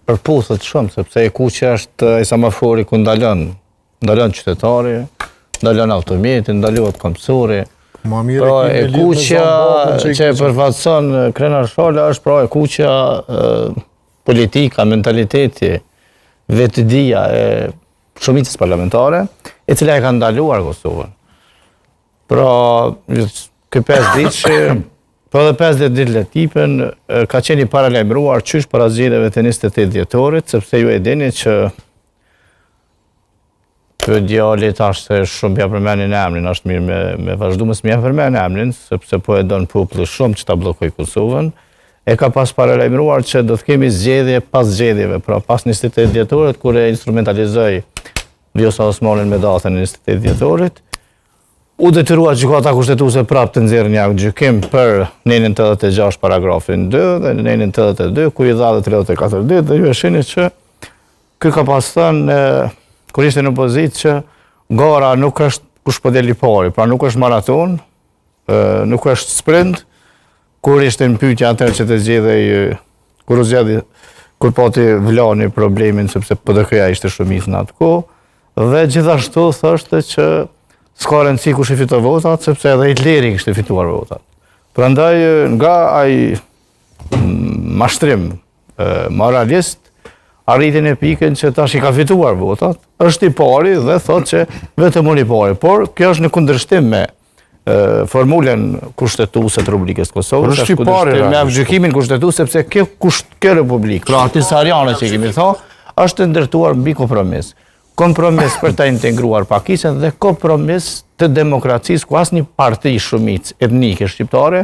përputhet shumë, sepse e kuqja është e semafori ku ndalon qytetari, ndalon automjetin, ndalohet komësuri. Pra e kuqja që e përfaqëson Krenar Shala është pra e kuqja politika, mentaliteti, vetëdia e shumicës parlamentare, e cila e ka ndaluar Kosovën. Pra, kë 5 ditë që, po edhe 50 ditë letipen, ka qenë i paralajmëruar qysh para zgjedhjeve të 28 dhjetorit, sepse ju e dini që për djalit ashtë shumë pja përmenin emrin, ashtë mirë me vazhdu mësë mja përmen emrin, sepse po e donë populli shumë që ta blokoj Kosovën, e ka pas paralajmëruar që do të kemi zgjedhje pas zgjedhjeve, pra pas 28 dhjetorit, kur e instrumentalizoj Vjosa Osmanin me datën e 28 dhjetorit, u detyrua gjykata kushtetuese prapë të nxjerrë një gjykim për nenin 86 paragrafin 2 dhe nenin 82, ku i dha dhe 34 ditë, dhe ju e shihni që ky ka pas thënë kur ishte në opozitë që gara nuk është kush po del i pari, pra nuk është maraton, nuk është sprint, kur ishte në pyetja atëherë që të zgjedhej, kur pati Vlani problemin sepse PDK-ja ishte shumicë në atë kohë, dhe gjithashtu thoshte që s'ka rëndësi kush i fiton votat, sepse edhe Hitleri kishte fituar votat. Prandaj nga ai mashtrim moralist arritin e pikën që tash i ka fituar votat, është i pari dhe thot që vetëm unë i pari, por kjo është në kundërshtim me formulën kushtetuese të Republikës Kosovës, është kundërshtim me gjykimin kushtetues, sepse kjo republikë, pra Tisariane që kemi thënë, është ndërtuar mbi kompromis. Kompromis për ta integruar Pakistan dhe kompromis të demokracisë ku asnjë parti shumicë etnike shqiptare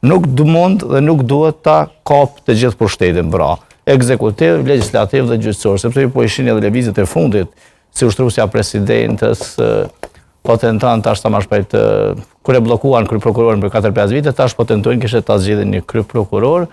nuk mund dhe nuk duhet ta kapë të gjithë pushtetin, pra ekzekutiv, legislativ dhe gjyqësor, sepse ju po ishin edhe lëvizjet e fundit, si ushtrusja presidentës, po tentan tash ta shpejt, kur e bllokuan kryeprokurorin për 4-5 vite, tash po tentojnë kishte ta zgjidhin një kryeprokuror.